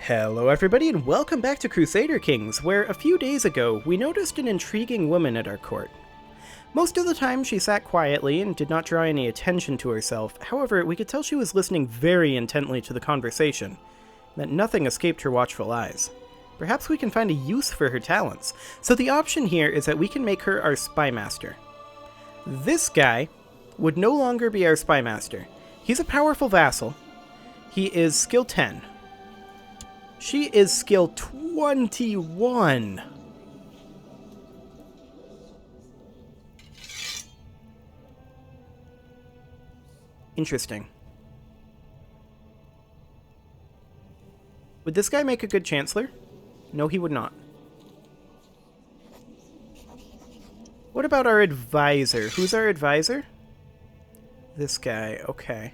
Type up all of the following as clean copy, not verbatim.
Hello everybody and welcome back to Crusader Kings, where a few days ago we noticed an intriguing woman at our court. Most of the time she sat quietly and did not draw any attention to herself, however we could tell she was listening very intently to the conversation, that nothing escaped her watchful eyes. Perhaps we can find a use for her talents, so the option here is that we can make her our spy master. This guy would no longer be our spy master. He's a powerful vassal. He is skill 10. She is skill 21. Interesting. Would this guy make a good chancellor? No, he would not. What about our advisor? Who's our advisor? This guy, okay.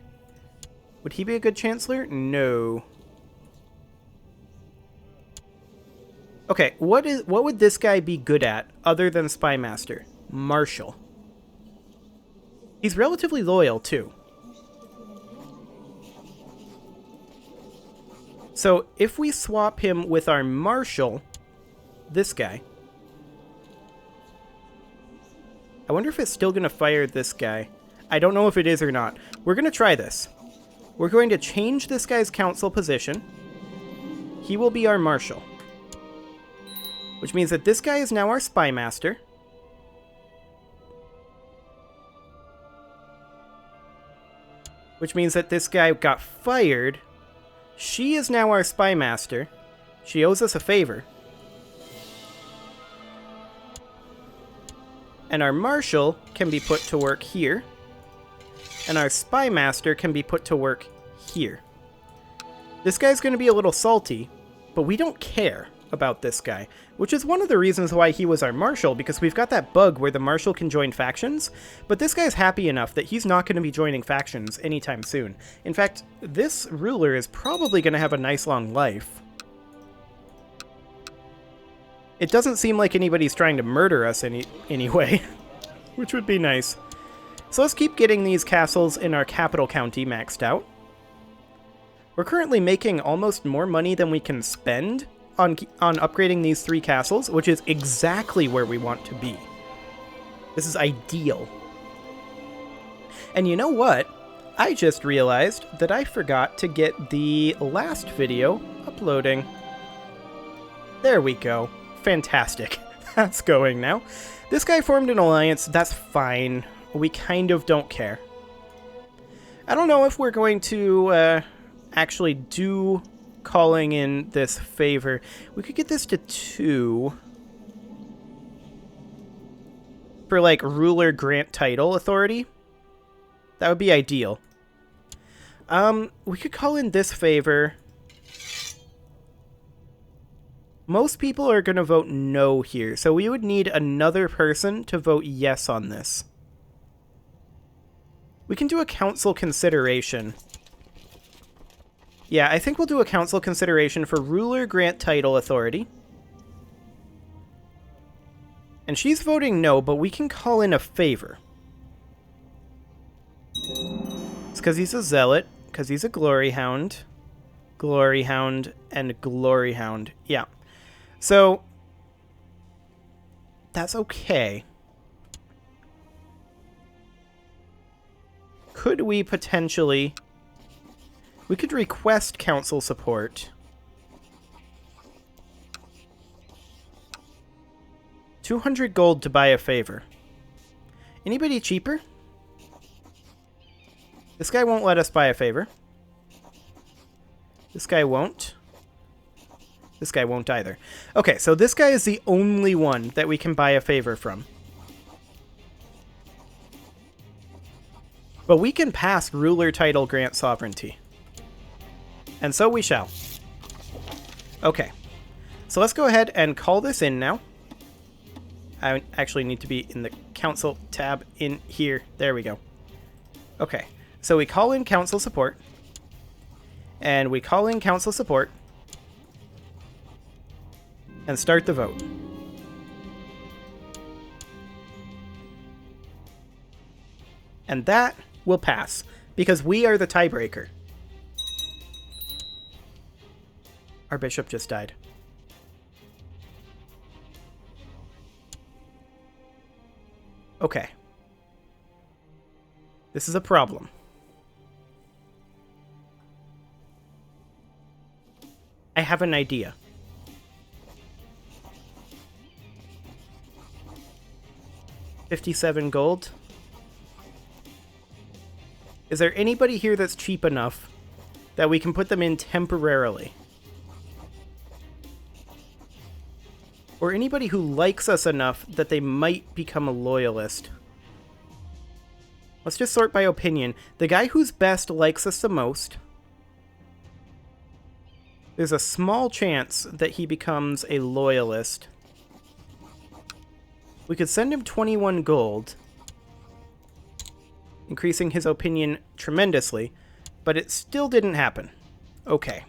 Would he be a good chancellor? No. Okay, what would this guy be good at other than spy master? Marshal. He's relatively loyal too. So if we swap him with our marshal, this guy, I wonder if it's still going to fire this guy. I don't know if it is or not. We're going to try this. We're going to change this guy's council position. He will be our marshal. Which means that this guy is now our spy master. Which means that this guy got fired. She is now our spy master. She owes us a favor. And our marshal can be put to work here. And our spy master can be put to work here. This guy's going to be a little salty, but we don't care about this guy, which is one of the reasons why he was our marshal, because we've got that bug where the marshal can join factions, but this guy's happy enough that he's not going to be joining factions anytime soon. In fact, this ruler is probably going to have a nice long life. It doesn't seem like anybody's trying to murder us anyway, which would be nice. So let's keep getting these castles in our capital county maxed out. We're currently making almost more money than we can spend on upgrading these 3 castles, which is exactly where we want to be. This is ideal. And you know what? I just realized that I forgot to get the last video uploading. There we go. Fantastic. That's going now. This guy formed an alliance. That's fine. We kind of don't care. I don't know if we're going to actually do calling in this favor. We could get this to 2 for like ruler grant title authority. That would be ideal. We could call in this favor. Most people are going to vote no here, so we would need another person to vote yes on this. We can do a council consideration. Yeah, I think we'll do a council consideration for ruler grant title authority. And she's voting no, but we can call in a favor. It's because he's a zealot, because he's a glory hound, and glory hound. Yeah. So, that's okay. Could we potentially... We could request council support. 200 gold to buy a favor. Anybody cheaper? This guy won't let us buy a favor. This guy won't. This guy won't either. Okay, so this guy is the only one that we can buy a favor from. But we can pass ruler title grant sovereignty. And so we shall. Okay. So let's go ahead and call this in now. I actually need to be in the council tab in here. There we go. Okay. So we call in council support. And we call in council support. And start the vote. And that will pass, because we are the tiebreaker. Our bishop just died. Okay. This is a problem. I have an idea. $57 gold. Is there anybody here that's cheap enough that we can put them in temporarily? Or anybody who likes us enough that they might become a loyalist? Let's just sort by opinion. The guy who's best likes us the most. There's a small chance that he becomes a loyalist. We could send him 21 gold, increasing his opinion tremendously, but it still didn't happen. Okay.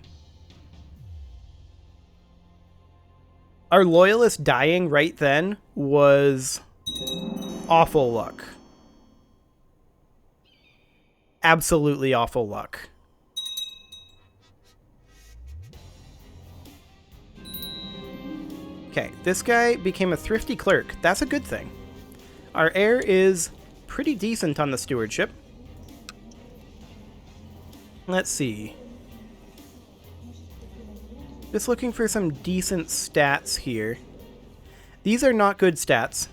Our loyalist dying right then was awful luck. Absolutely awful luck. Okay, this guy became a thrifty clerk. That's a good thing. Our heir is pretty decent on the stewardship. Let's see. Just looking for some decent stats here. These are not good stats.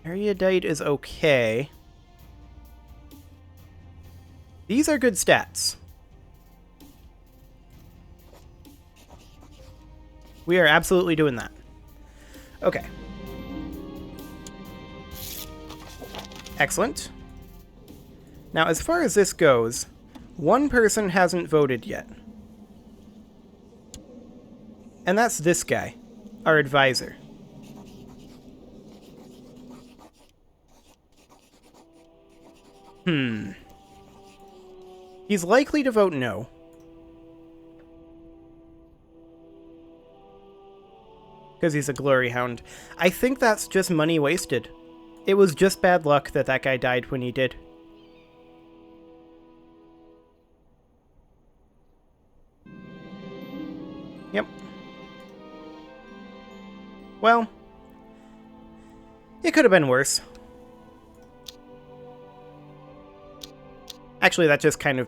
Erudite is okay. These are good stats. We are absolutely doing that. Okay. Excellent. Now, as far as this goes, one person hasn't voted yet. And that's this guy, our advisor. He's likely to vote no. Because he's a glory hound. I think that's just money wasted. It was just bad luck that that guy died when he did. Yep. Well, it could have been worse. Actually, that just kind of...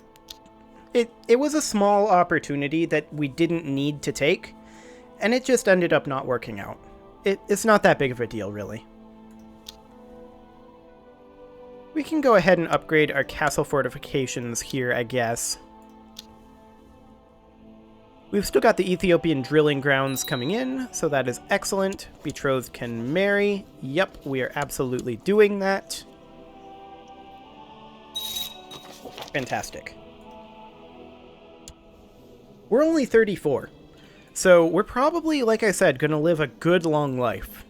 It was a small opportunity that we didn't need to take, and it just ended up not working out. It's not that big of a deal, really. We can go ahead and upgrade our castle fortifications here, I guess. We've still got the Ethiopian drilling grounds coming in, so that is excellent. Betrothed can marry. Yep, we are absolutely doing that. Fantastic. We're only 34, so we're probably, like I said, going to live a good long life.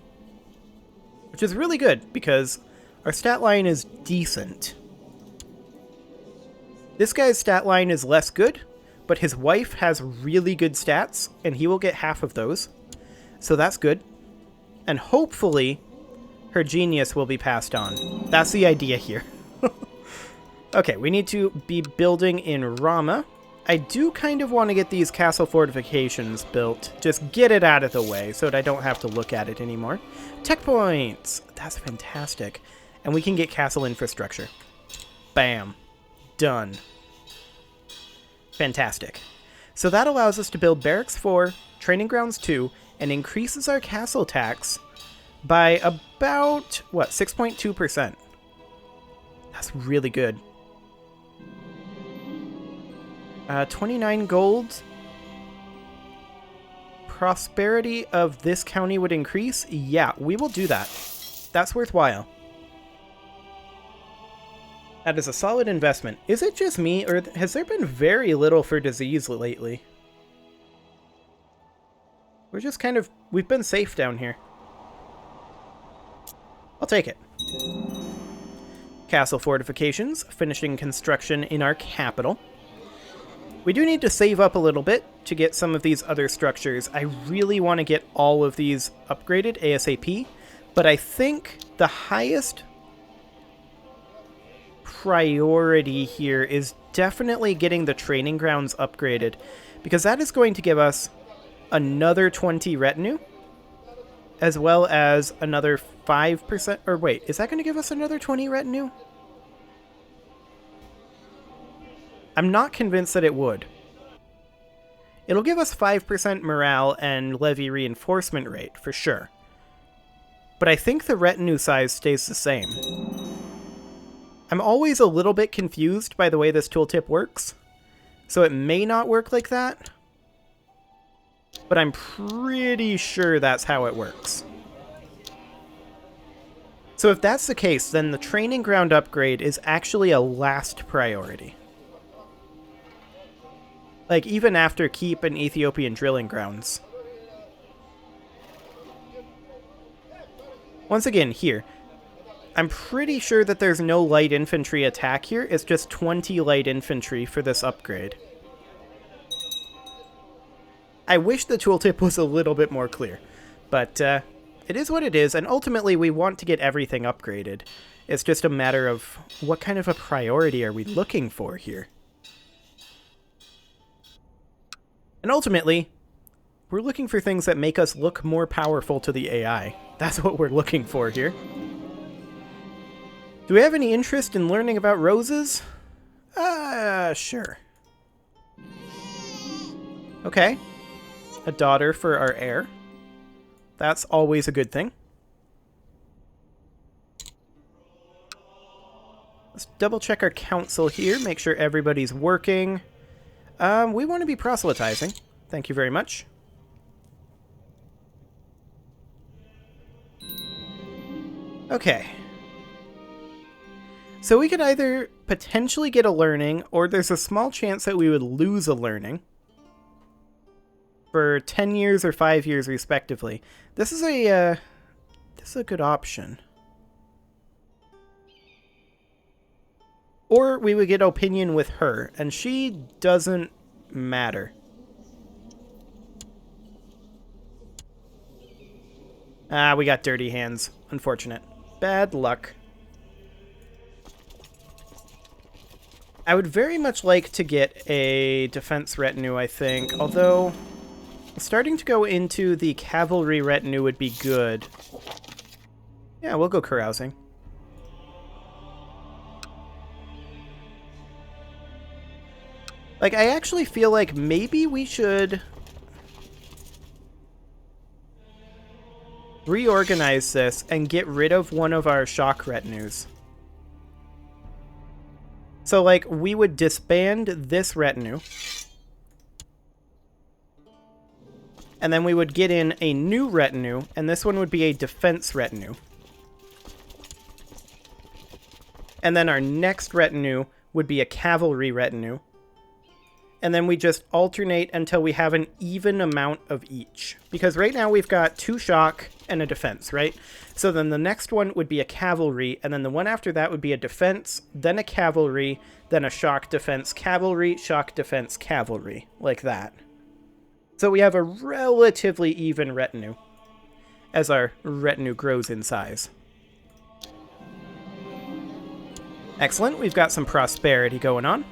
Which is really good, because our stat line is decent. This guy's stat line is less good, but his wife has really good stats, and he will get half of those. So that's good. And hopefully, her genius will be passed on. That's the idea here. Okay, we need to be building in Rama. I do kind of want to get these castle fortifications built. Just get it out of the way so that I don't have to look at it anymore. Tech points! That's fantastic. And we can get castle infrastructure. Bam. Done. Fantastic. So that allows us to build Barracks 4, Training Grounds 2, and increases our castle tax by about, what, 6.2%. That's really good. 29 gold. Prosperity of this county would increase? Yeah, we will do that. That's worthwhile. That is a solid investment. Is it just me, or has there been very little for disease lately? We're just kind of... We've been safe down here. I'll take it. Castle fortifications, finishing construction in our capital. We do need to save up a little bit to get some of these other structures. I really want to get all of these upgraded ASAP, but I think the highest priority here is definitely getting the training grounds upgraded, because that is going to give us another 20 retinue, as well as another 5%, or wait, is that going to give us another 20 retinue? I'm not convinced that it would. It'll give us 5% morale and levy reinforcement rate, for sure. But I think the retinue size stays the same. I'm always a little bit confused by the way this tooltip works, so it may not work like that, but I'm pretty sure that's how it works. So if that's the case, then the training ground upgrade is actually a last priority. Like, even after keep and Ethiopian drilling grounds. Once again, here, I'm pretty sure that there's no light infantry attack here. It's just 20 light infantry for this upgrade. I wish the tooltip was a little bit more clear, but it is what it is, and ultimately we want to get everything upgraded. It's just a matter of what kind of a priority are we looking for here. And ultimately, we're looking for things that make us look more powerful to the AI. That's what we're looking for here. Do we have any interest in learning about roses? Sure. Okay. A daughter for our heir. That's always a good thing. Let's double check our council here, make sure everybody's working. We want to be proselytizing. Thank you very much. Okay. So we could either potentially get a learning, or there's a small chance that we would lose a learning for 10 years or 5 years respectively. This is a good option. Or we would get opinion with her, and she doesn't matter. Ah, we got dirty hands. Unfortunate. Bad luck. I would very much like to get a defense retinue, I think, although starting to go into the cavalry retinue would be good. Yeah, we'll go carousing. Like, I actually feel like maybe we should reorganize this and get rid of one of our shock retinues. So, like, we would disband this retinue, and then we would get in a new retinue, and this one would be a defense retinue. And then our next retinue would be a cavalry retinue. And then we just alternate until we have an even amount of each. Because right now we've got 2 shock and a defense, right? So then the next one would be a cavalry, and then the one after that would be a defense, then a cavalry, then a shock, defense, cavalry, shock, defense, cavalry. Like that. So we have a relatively even retinue as our retinue grows in size. Excellent, we've got some prosperity going on.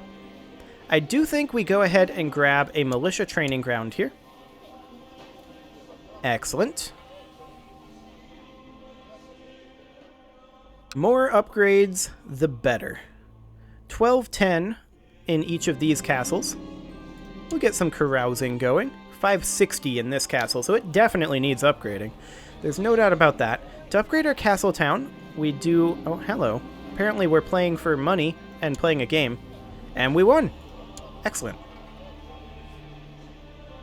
I do think we go ahead and grab a militia training ground here. Excellent. More upgrades, the better. 1210 in each of these castles. We'll get some carousing going. 560 in this castle, so it definitely needs upgrading. There's no doubt about that. To upgrade our castle town, we do... Oh, hello. Apparently we're playing for money and playing a game. And we won! Excellent.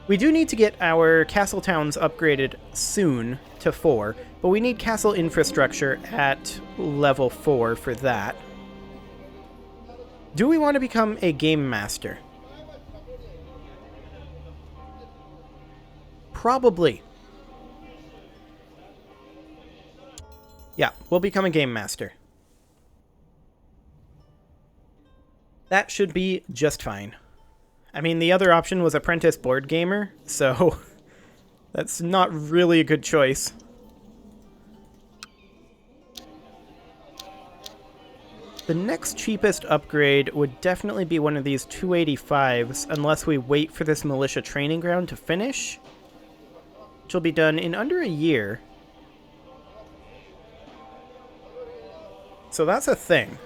We do need to get our castle towns upgraded soon to 4, but we need castle infrastructure at level 4 for that. Do we want to become a game master? Probably. Yeah, we'll become a game master. That should be just fine. I mean, the other option was apprentice board gamer, so that's not really a good choice. The next cheapest upgrade would definitely be one of these 285s, unless we wait for this militia training ground to finish, which will be done in under a year. So that's a thing.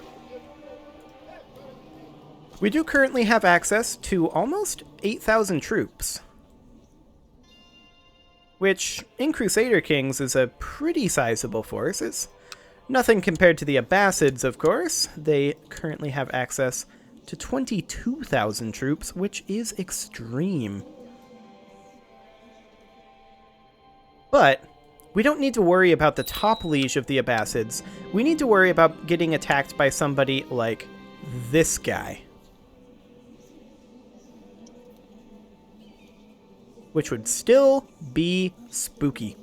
We do currently have access to almost 8,000 troops, which in Crusader Kings is a pretty sizable force. It's nothing compared to the Abbasids, of course. They currently have access to 22,000 troops, which is extreme. But we don't need to worry about the top liege of the Abbasids. We need to worry about getting attacked by somebody like this guy, which would still be spooky.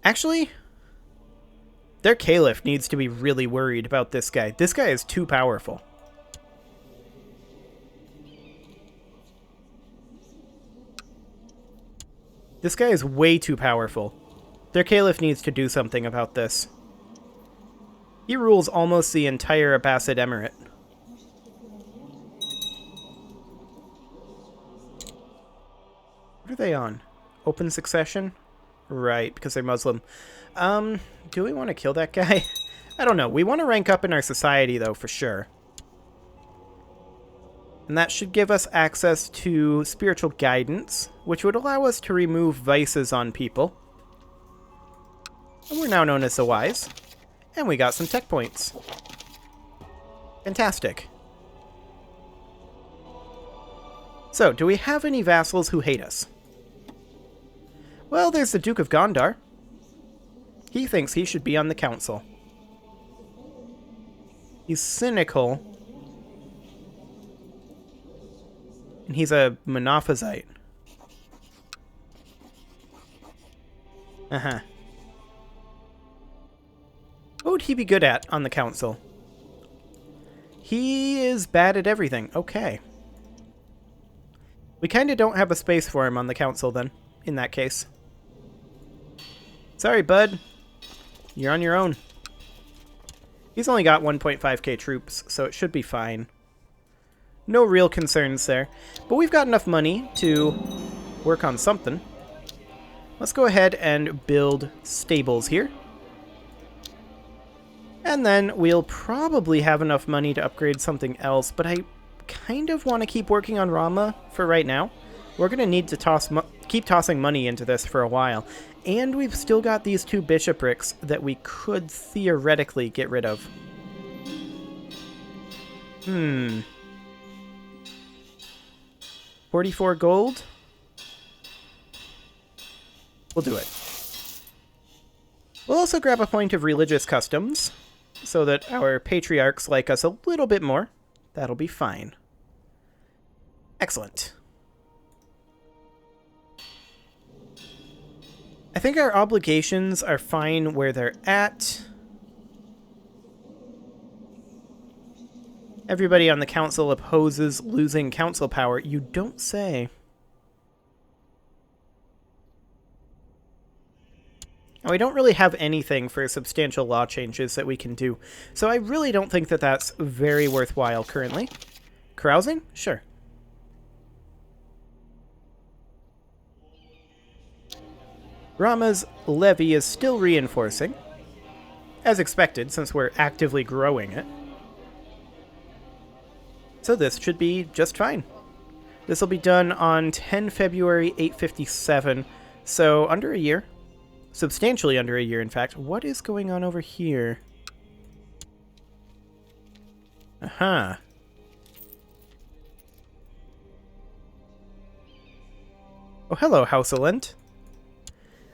Actually, their Caliph needs to be really worried about this guy. This guy is too powerful. This guy is way too powerful. Their Caliph needs to do something about this. He rules almost the entire Abbasid Emirate. What are they on? Open succession? Right, because they're Muslim. Do we want to kill that guy? I don't know. We want to rank up in our society, though, for sure. And that should give us access to spiritual guidance, which would allow us to remove vices on people. And we're now known as the Wise. And we got some tech points. Fantastic. So, do we have any vassals who hate us? Well, there's the Duke of Gondar. He thinks he should be on the council. He's cynical. And he's a Monophysite. Uh-huh. What would he be good at on the council? He is bad at everything. Okay. We kind of don't have a space for him on the council, then, in that case. Sorry, bud. You're on your own. He's only got 1.5k troops, so it should be fine. No real concerns there. But we've got enough money to work on something. Let's go ahead and build stables here. And then we'll probably have enough money to upgrade something else, but I kind of want to keep working on Rama for right now. We're going to need to keep tossing money into this for a while. And we've still got these 2 bishoprics that we could theoretically get rid of. 44 gold? We'll do it. We'll also grab a point of religious customs, so that our patriarchs like us a little bit more. That'll be fine. Excellent. I think our obligations are fine where they're at. Everybody on the council opposes losing council power. You don't say. And we don't really have anything for substantial law changes that we can do. So I really don't think that that's very worthwhile currently. Carousing? Sure. Rama's levy is still reinforcing, as expected since we're actively growing it. So this should be just fine. This will be done on 10 February 857, so under a year. Substantially under a year, in fact. What is going on over here? Aha. Oh, hello, Houseland.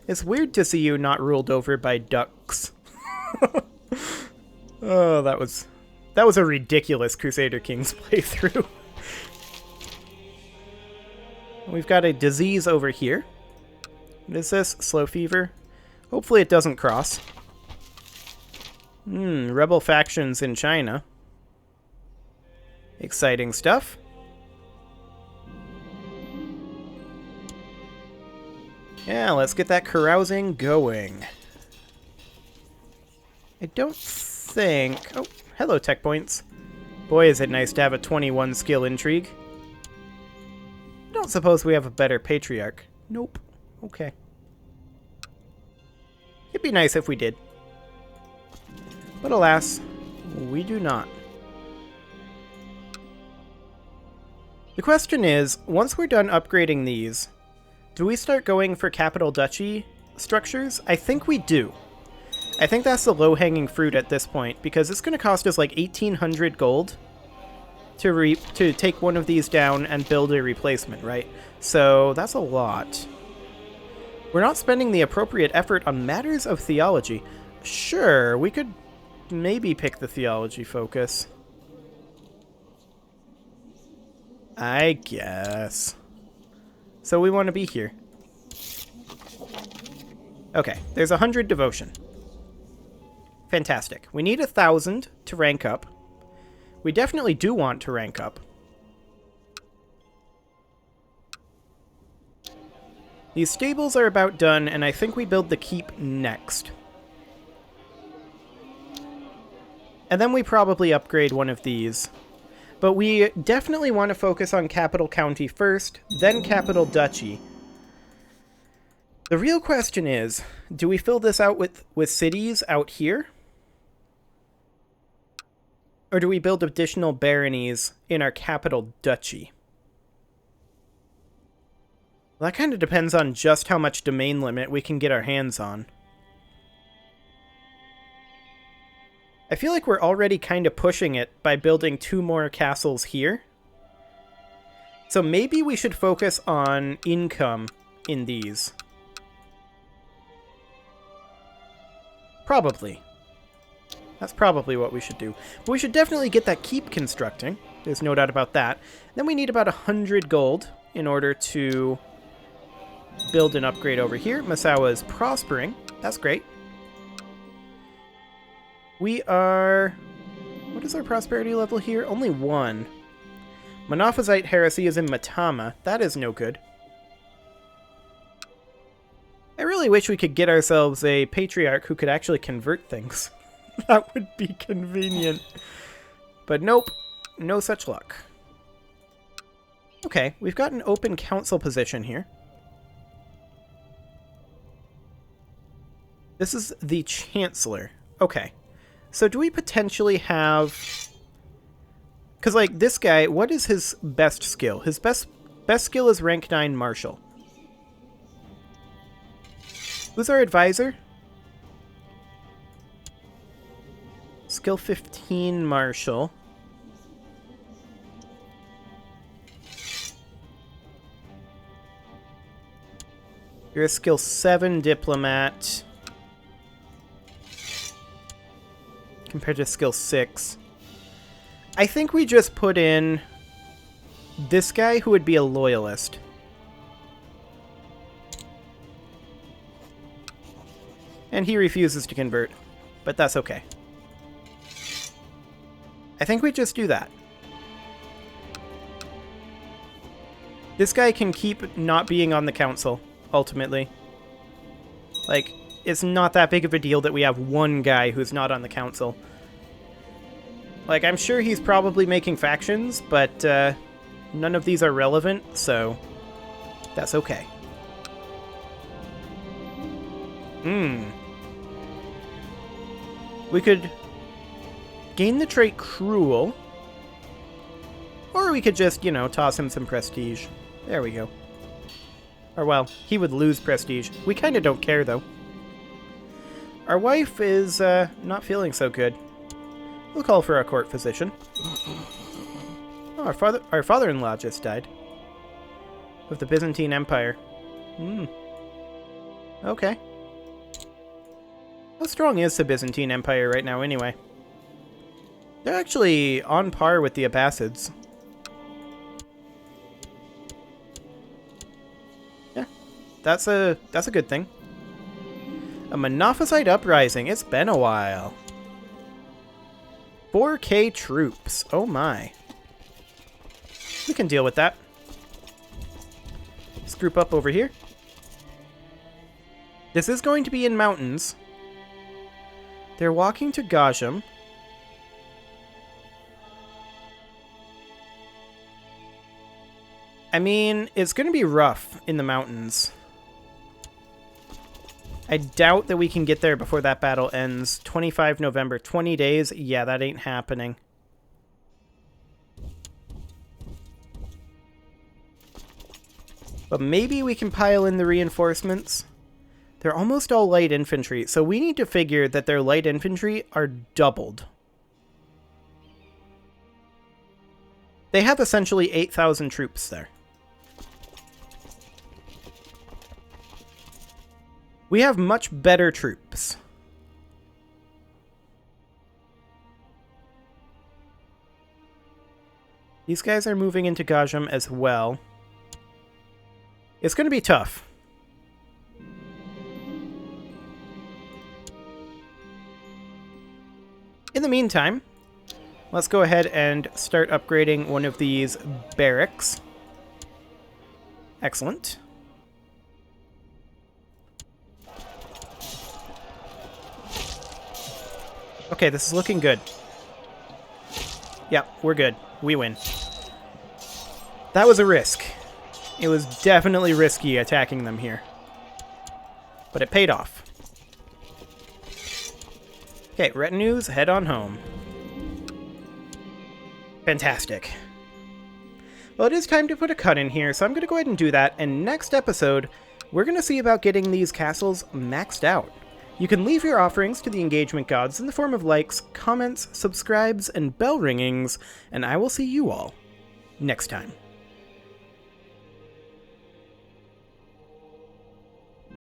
It's weird to see you not ruled over by ducks. Oh, that was a ridiculous Crusader Kings playthrough. We've got a disease over here. What is this? Slow fever? Hopefully it doesn't cross. Rebel factions in China. Exciting stuff. Yeah, let's get that carousing going. I don't think... Oh, hello, tech points. Boy, is it nice to have a 21 skill intrigue. I don't suppose we have a better patriarch. Nope. Okay. It'd be nice if we did. But alas, we do not. The question is, once we're done upgrading these, do we start going for capital duchy structures? I think we do. I think that's the low-hanging fruit at this point, because it's going to cost us like 1,800 gold to take one of these down and build a replacement, right? So that's a lot. We're not spending the appropriate effort on matters of theology. Sure, we could maybe pick the theology focus. I guess. So we want to be here. Okay, there's 100 devotion. Fantastic. We need 1,000 to rank up. We definitely do want to rank up. These stables are about done, and I think we build the keep next. And then we probably upgrade one of these. But we definitely want to focus on capital county first, then capital duchy. The real question is, do we fill this out with cities out here? Or do we build additional baronies in our capital duchy? Well, that kind of depends on just how much domain limit we can get our hands on. I feel like we're already kind of pushing it by building 2 more castles here. So maybe we should focus on income in these. Probably. That's probably what we should do. But we should definitely get that keep constructing. There's no doubt about that. Then we need about 100 gold in order to build an upgrade over here. Masawa is prospering. That's great. We are... What is our prosperity level here? Only 1. Monophysite heresy is in Matama. That is no good. I really wish we could get ourselves a patriarch who could actually convert things. That would be convenient. But nope. No such luck. Okay, we've got an open council position here. This is the Chancellor. Okay. So do we potentially have... Because, like, this guy, what is his best skill? His best skill is rank 9 Marshal. Who's our advisor? Skill 15 Marshal. You're a skill 7 Diplomat. Compared to skill 6. I think we just put in this guy who would be a loyalist. And he refuses to convert, but that's okay. I think we just do that. This guy can keep not being on the council, ultimately. Like, it's not that big of a deal that we have one guy who's not on the council. Like, I'm sure he's probably making factions, but none of these are relevant, so that's okay. We could gain the trait Cruel, or we could just, you know, toss him some prestige. There we go. Or, well, he would lose prestige. We kind of don't care, though. Our wife is not feeling so good. We'll call for a court physician. Oh, our father-in-law just died. Of the Byzantine Empire. Okay. How strong is the Byzantine Empire right now, anyway? They're actually on par with the Abbasids. Yeah, that's a good thing. A Monophysite uprising. It's been a while. 4K troops. Oh my. We can deal with that. Let's group up over here. This is going to be in mountains. They're walking to Gajam. I mean, it's going to be rough in the mountains. I doubt that we can get there before that battle ends. 25 November, 20 days? Yeah, that ain't happening. But maybe we can pile in the reinforcements. They're almost all light infantry, so we need to figure that their light infantry are doubled. They have essentially 8,000 troops there. We have much better troops. These guys are moving into Gajam as well. It's going to be tough. In the meantime, let's go ahead and start upgrading one of these barracks. Excellent. Okay, this is looking good. Yep, we're good. We win. That was a risk. It was definitely risky attacking them here. But it paid off. Okay, retinues, head on home. Fantastic. Well, it is time to put a cut in here, so I'm going to go ahead and do that, and next episode, we're going to see about getting these castles maxed out. You can leave your offerings to the engagement gods in the form of likes, comments, subscribes, and bell ringings, and I will see you all next time.